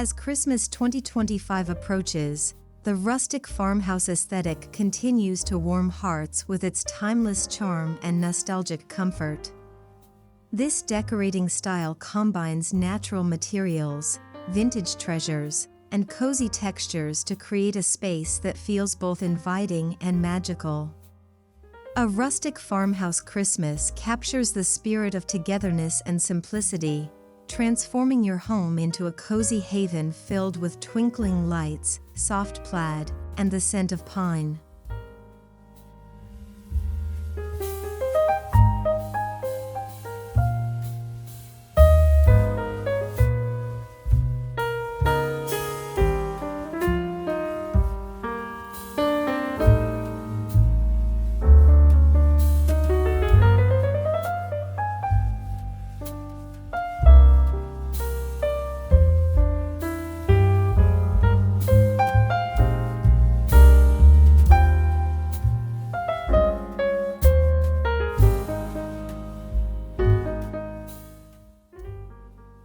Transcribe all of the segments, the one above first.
As Christmas 2025 approaches, the rustic farmhouse aesthetic continues to warm hearts with its timeless charm and nostalgic comfort. This decorating style combines natural materials, vintage treasures, and cozy textures to create a space that feels both inviting and magical. A rustic farmhouse Christmas captures the spirit of togetherness and simplicity, transforming your home into a cozy haven filled with twinkling lights, soft plaid, and the scent of pine.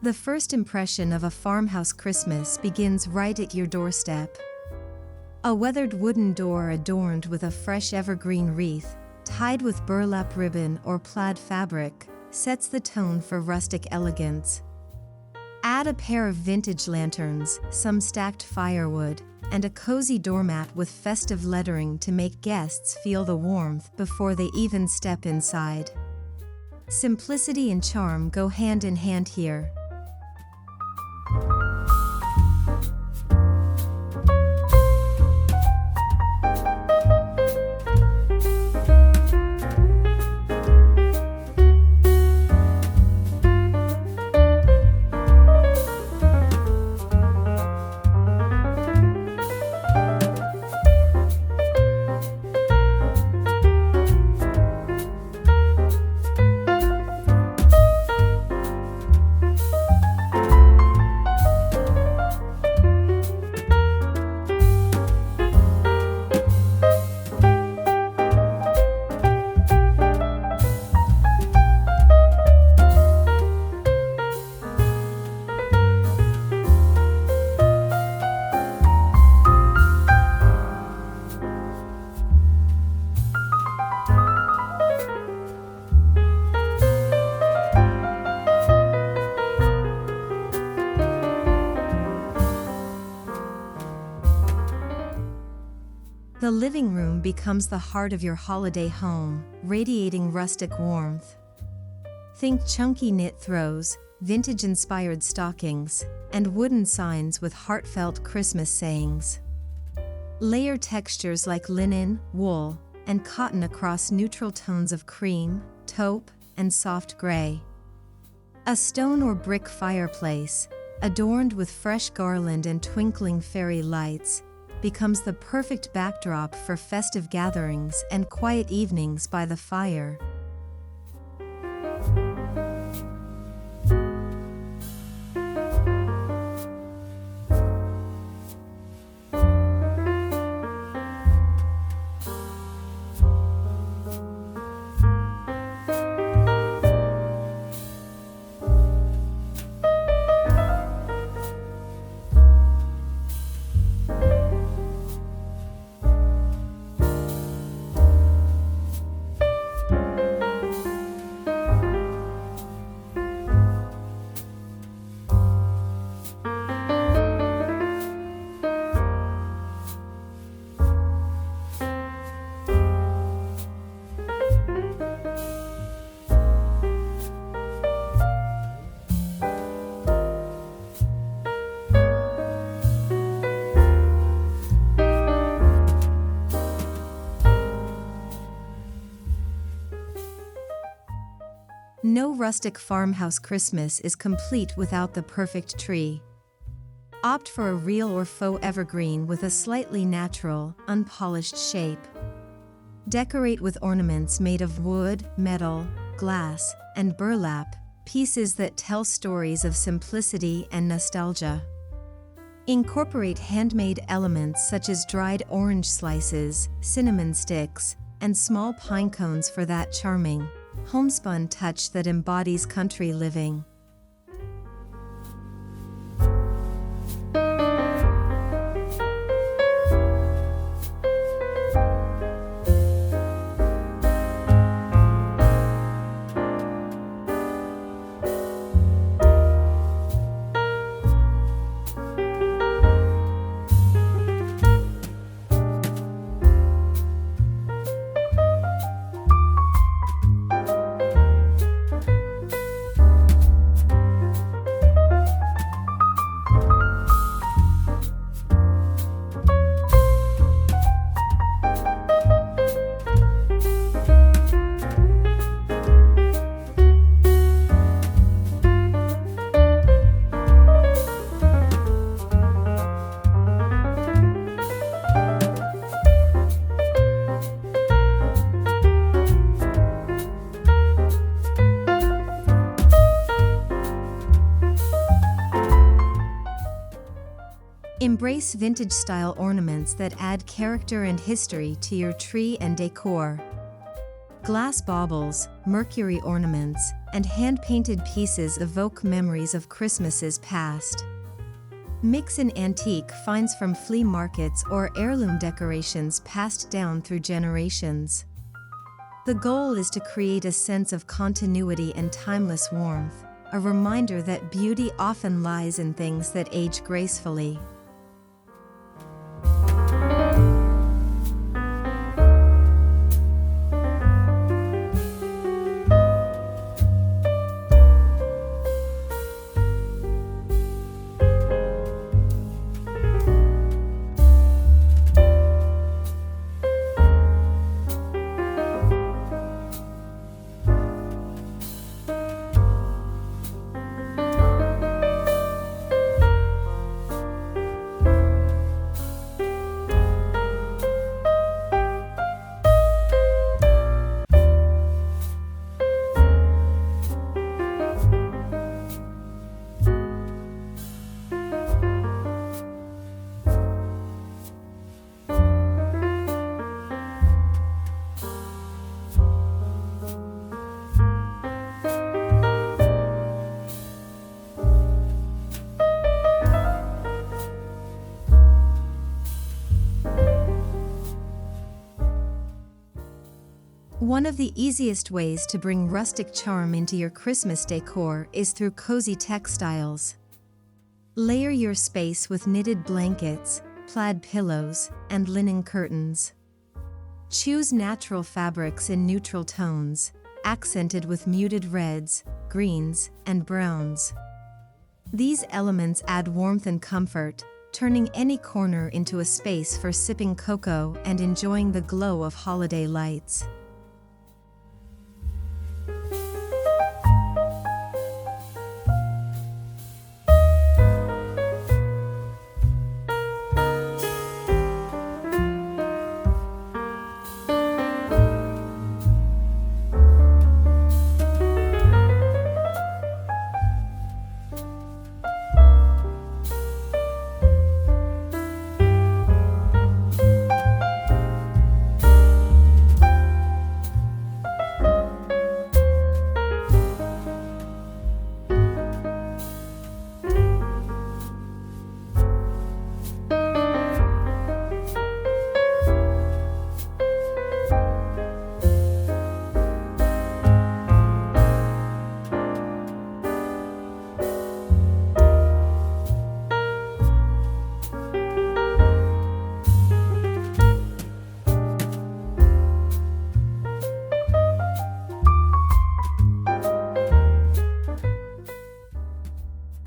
The first impression of a farmhouse Christmas begins right at your doorstep. A weathered wooden door adorned with a fresh evergreen wreath, tied with burlap ribbon or plaid fabric, sets the tone for rustic elegance. Add a pair of vintage lanterns, some stacked firewood, and a cozy doormat with festive lettering to make guests feel the warmth before they even step inside. Simplicity and charm go hand in hand here. The living room becomes the heart of your holiday home, radiating rustic warmth. Think chunky knit throws, vintage-inspired stockings, and wooden signs with heartfelt Christmas sayings. Layer textures like linen, wool, and cotton across neutral tones of cream, taupe, and soft gray. A stone or brick fireplace, adorned with fresh garland and twinkling fairy lights, becomes the perfect backdrop for festive gatherings and quiet evenings by the fire. No rustic farmhouse Christmas is complete without the perfect tree. Opt for a real or faux evergreen with a slightly natural, unpolished shape. Decorate with ornaments made of wood, metal, glass, and burlap, pieces that tell stories of simplicity and nostalgia. Incorporate handmade elements such as dried orange slices, cinnamon sticks, and small pine cones for that charming, homespun touch that embodies country living. Embrace vintage-style ornaments that add character and history to your tree and decor. Glass baubles, Mercury ornaments, and hand-painted pieces evoke memories of Christmases past. Mix in antique finds from flea markets or heirloom decorations passed down through generations. The goal is to create a sense of continuity and timeless warmth, a reminder that beauty often lies in things that age gracefully. One of the easiest ways to bring rustic charm into your Christmas decor is through cozy textiles. Layer your space with knitted blankets, plaid pillows, and linen curtains. Choose natural fabrics in neutral tones, accented with muted reds, greens, and browns. These elements add warmth and comfort, turning any corner into a space for sipping cocoa and enjoying the glow of holiday lights.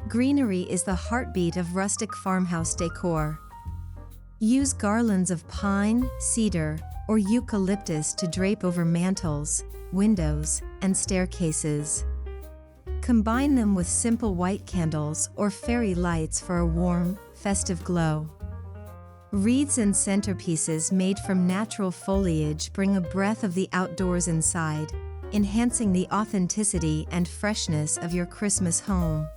Greenery is the heartbeat of rustic farmhouse decor. Use garlands of pine, cedar, or eucalyptus to drape over mantels, windows, and staircases. Combine them with simple white candles or fairy lights for a warm, festive glow. Wreaths and centerpieces made from natural foliage bring a breath of the outdoors inside, enhancing the authenticity and freshness of your Christmas home.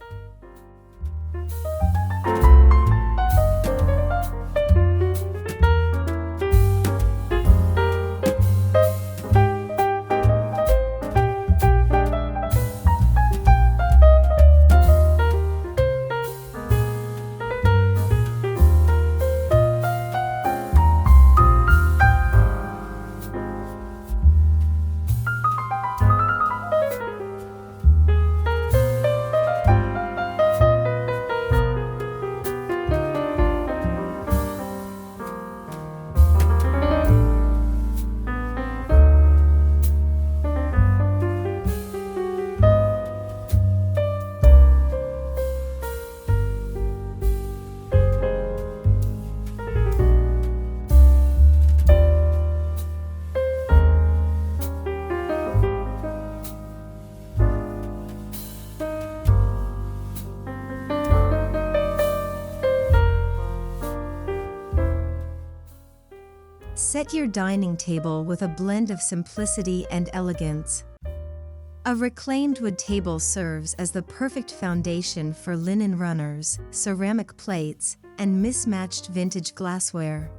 Set your dining table with a blend of simplicity and elegance. A reclaimed wood table serves as the perfect foundation for linen runners, ceramic plates, and mismatched vintage glassware.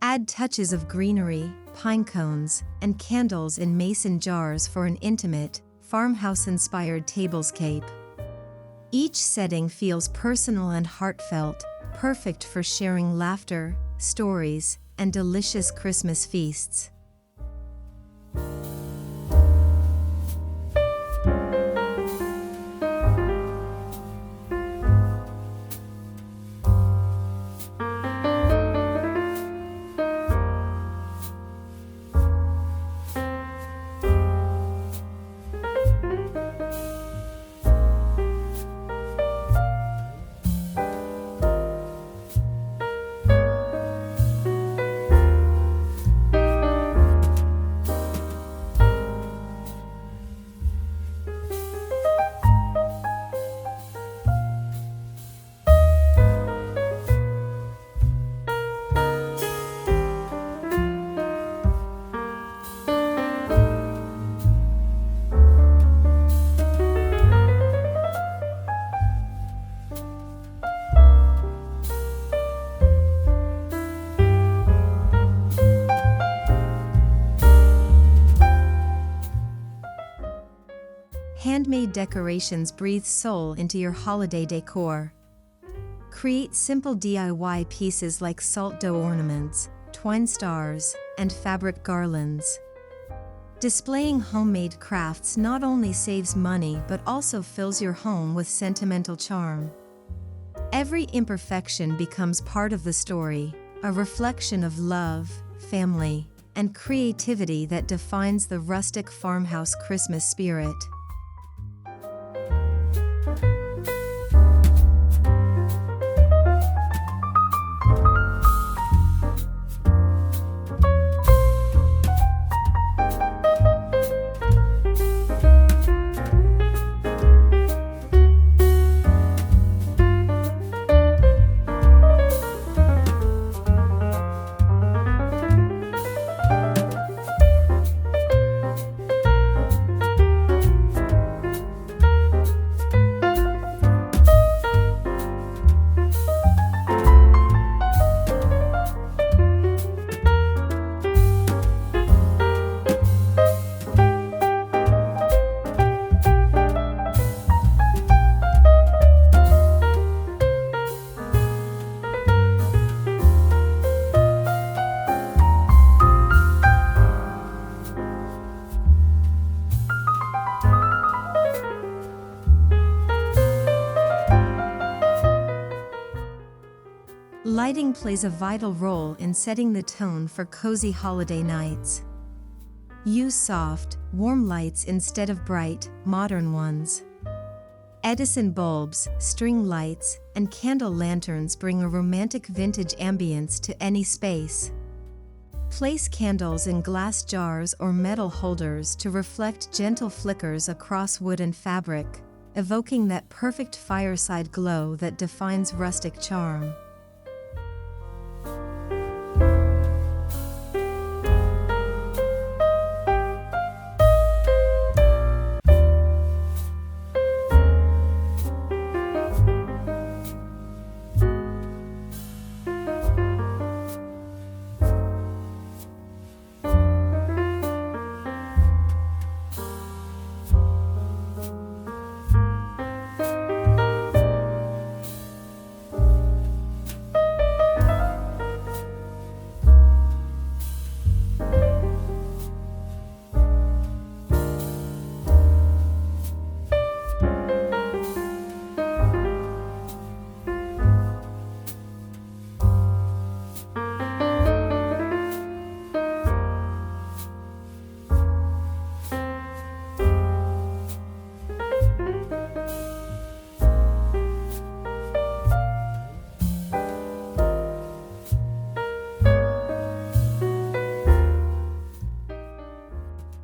Add touches of greenery, pine cones, and candles in mason jars for an intimate, farmhouse-inspired tablescape. Each setting feels personal and heartfelt, perfect for sharing laughter, stories, and delicious Christmas feasts. Handmade decorations breathe soul into your holiday decor. Create simple DIY pieces like salt dough ornaments, twine stars, and fabric garlands. Displaying homemade crafts not only saves money but also fills your home with sentimental charm. Every imperfection becomes part of the story, a reflection of love, family, and creativity that defines the rustic farmhouse Christmas spirit. Lighting plays a vital role in setting the tone for cozy holiday nights. Use soft, warm lights instead of bright, modern ones. Edison bulbs, string lights, and candle lanterns bring a romantic vintage ambience to any space. Place candles in glass jars or metal holders to reflect gentle flickers across wood and fabric, evoking that perfect fireside glow that defines rustic charm.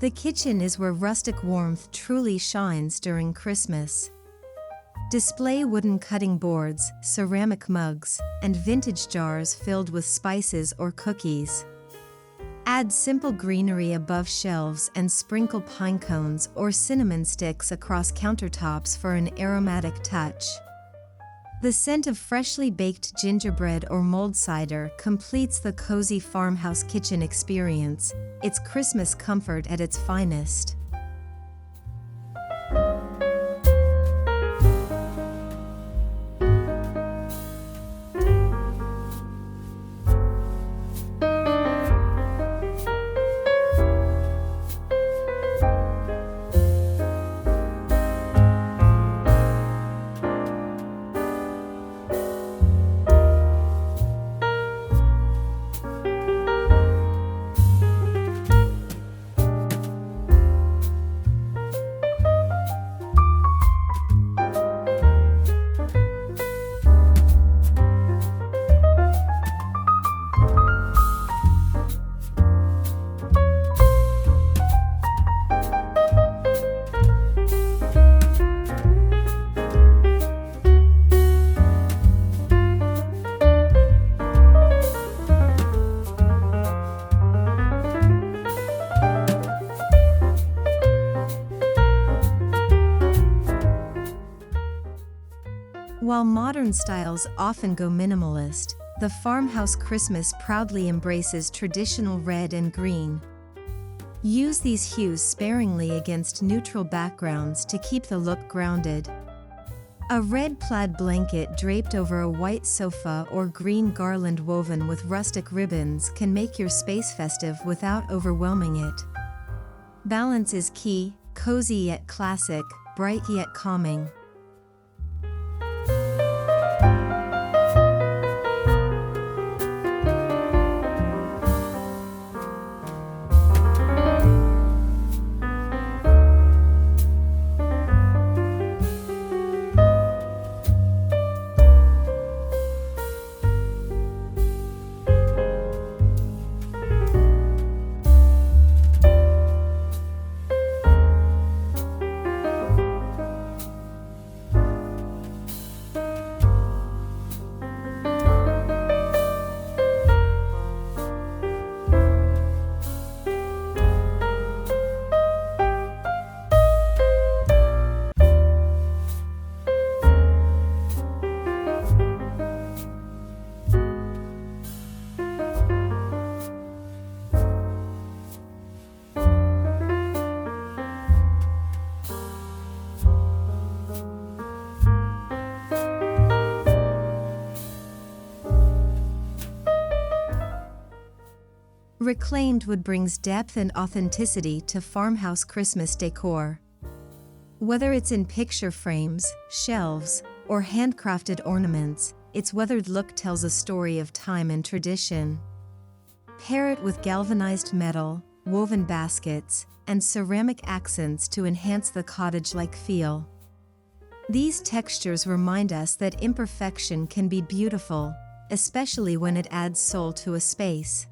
The kitchen is where rustic warmth truly shines during Christmas. Display wooden cutting boards, ceramic mugs, and vintage jars filled with spices or cookies. Add simple greenery above shelves and sprinkle pine cones or cinnamon sticks across countertops for an aromatic touch. The scent of freshly baked gingerbread or mulled cider completes the cozy farmhouse kitchen experience. It's Christmas comfort at its finest. While modern styles often go minimalist, the Farmhouse Christmas proudly embraces traditional red and green. Use these hues sparingly against neutral backgrounds to keep the look grounded. A red plaid blanket draped over a white sofa or green garland woven with rustic ribbons can make your space festive without overwhelming it. Balance is key, cozy yet classic, bright yet calming. Reclaimed wood brings depth and authenticity to farmhouse Christmas decor. Whether it's in picture frames, shelves, or handcrafted ornaments, its weathered look tells a story of time and tradition. Pair it with galvanized metal, woven baskets, and ceramic accents to enhance the cottage-like feel. These textures remind us that imperfection can be beautiful, especially when it adds soul to a space.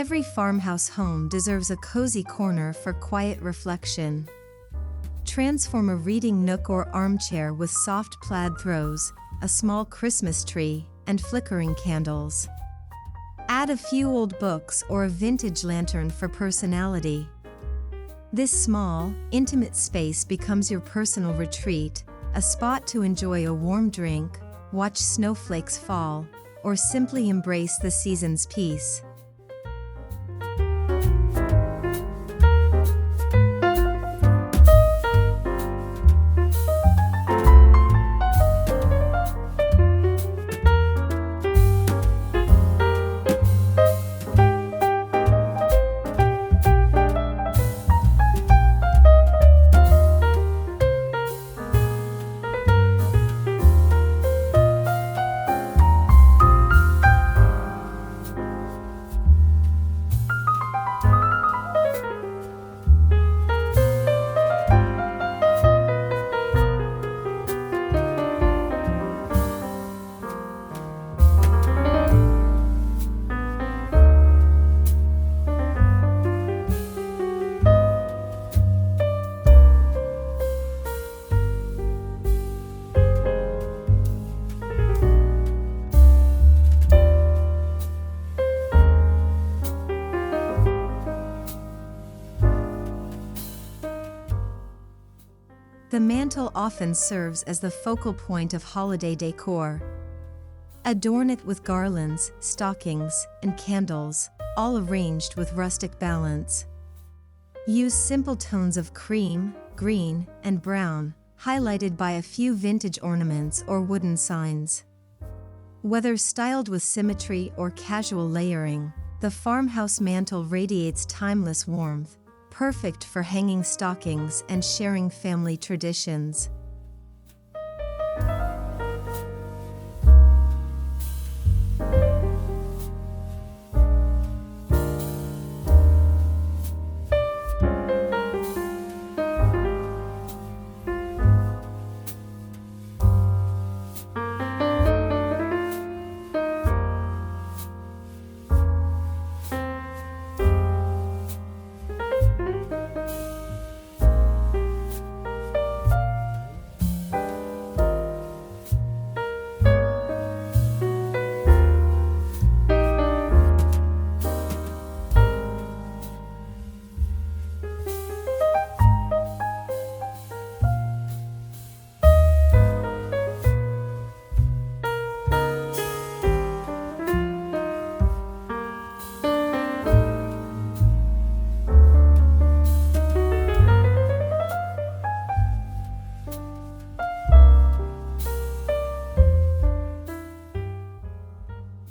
Every farmhouse home deserves a cozy corner for quiet reflection. Transform a reading nook or armchair with soft plaid throws, a small Christmas tree, and flickering candles. Add a few old books or a vintage lantern for personality. This small, intimate space becomes your personal retreat, a spot to enjoy a warm drink, watch snowflakes fall, or simply embrace the season's peace. The mantel often serves as the focal point of holiday decor. Adorn it with garlands, stockings, and candles, all arranged with rustic balance. Use simple tones of cream, green, and brown, highlighted by a few vintage ornaments or wooden signs. Whether styled with symmetry or casual layering, the farmhouse mantel radiates timeless warmth, perfect for hanging stockings and sharing family traditions.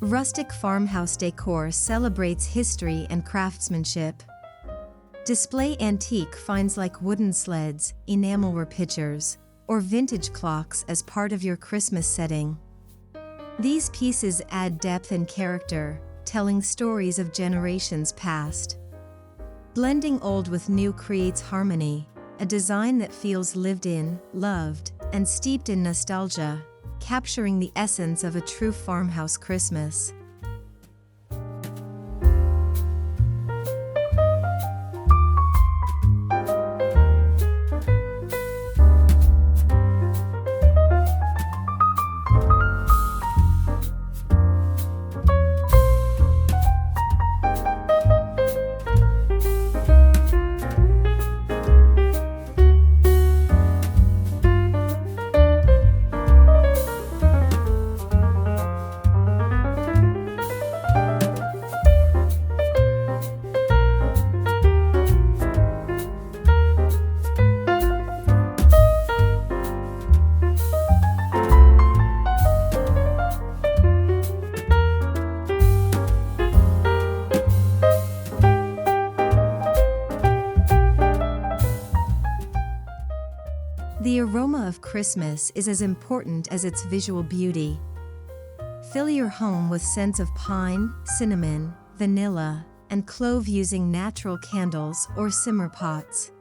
Rustic farmhouse decor celebrates history and craftsmanship. Display antique finds like wooden sleds, enamelware pitchers, or vintage clocks as part of your Christmas setting. These pieces add depth and character, telling stories of generations past. Blending old with new creates harmony, a design that feels lived in, loved, and steeped in nostalgia, capturing the essence of a true farmhouse Christmas. The aroma of Christmas is as important as its visual beauty. Fill your home with scents of pine, cinnamon, vanilla, and clove using natural candles or simmer pots.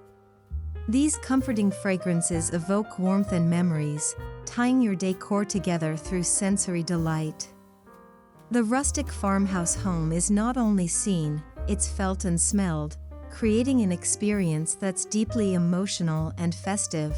These comforting fragrances evoke warmth and memories, tying your decor together through sensory delight. The rustic farmhouse home is not only seen, it's felt and smelled, creating an experience that's deeply emotional and festive.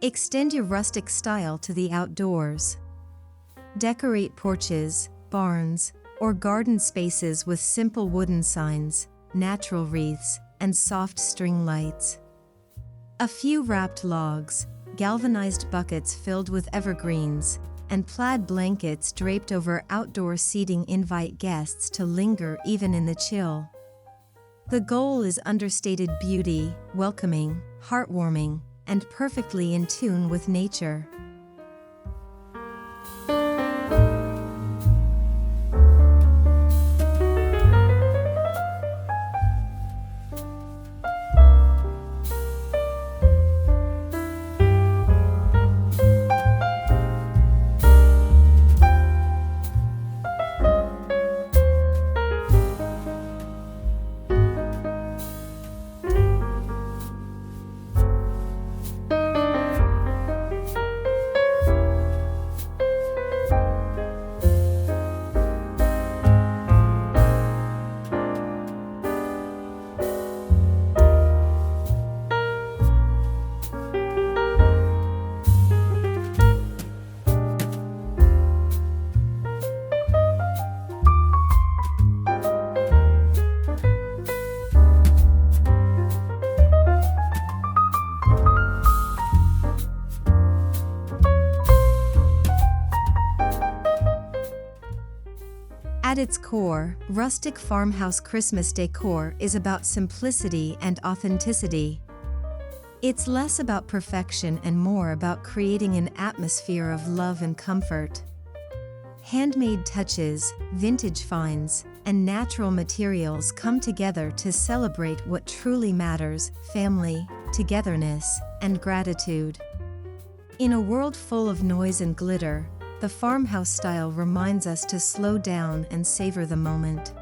Extend your rustic style to the outdoors. Decorate porches, barns, or garden spaces with simple wooden signs, natural wreaths, and soft string lights. A few wrapped logs, galvanized buckets filled with evergreens, and plaid blankets draped over outdoor seating invite guests to linger even in the chill. The goal is understated beauty, welcoming, heartwarming, and perfectly in tune with nature. At its core, Rustic Farmhouse Christmas Decor is about simplicity and authenticity. It's less about perfection and more about creating an atmosphere of love and comfort. Handmade touches, vintage finds, and natural materials come together to celebrate what truly matters: family, togetherness, and gratitude. In a world full of noise and glitter, the farmhouse style reminds us to slow down and savor the moment.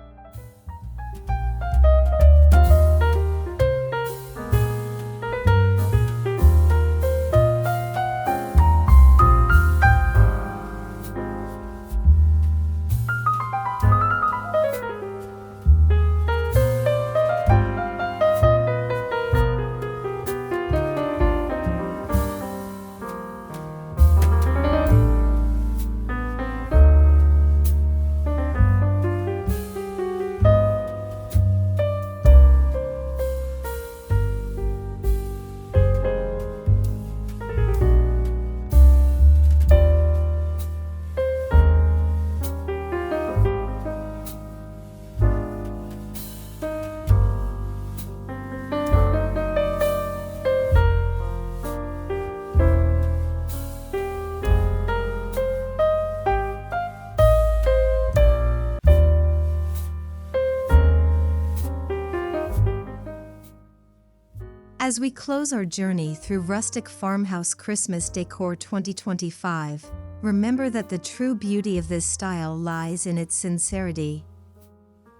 As we close our journey through Rustic Farmhouse Christmas Decor 2025, remember that the true beauty of this style lies in its sincerity.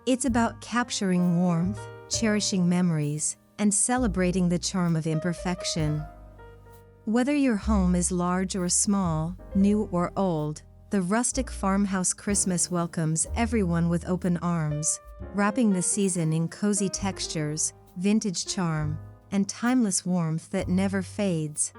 It's about capturing warmth, cherishing memories, and celebrating the charm of imperfection. Whether your home is large or small, new or old, the Rustic Farmhouse Christmas welcomes everyone with open arms, wrapping the season in cozy textures, vintage charm, and timeless warmth that never fades.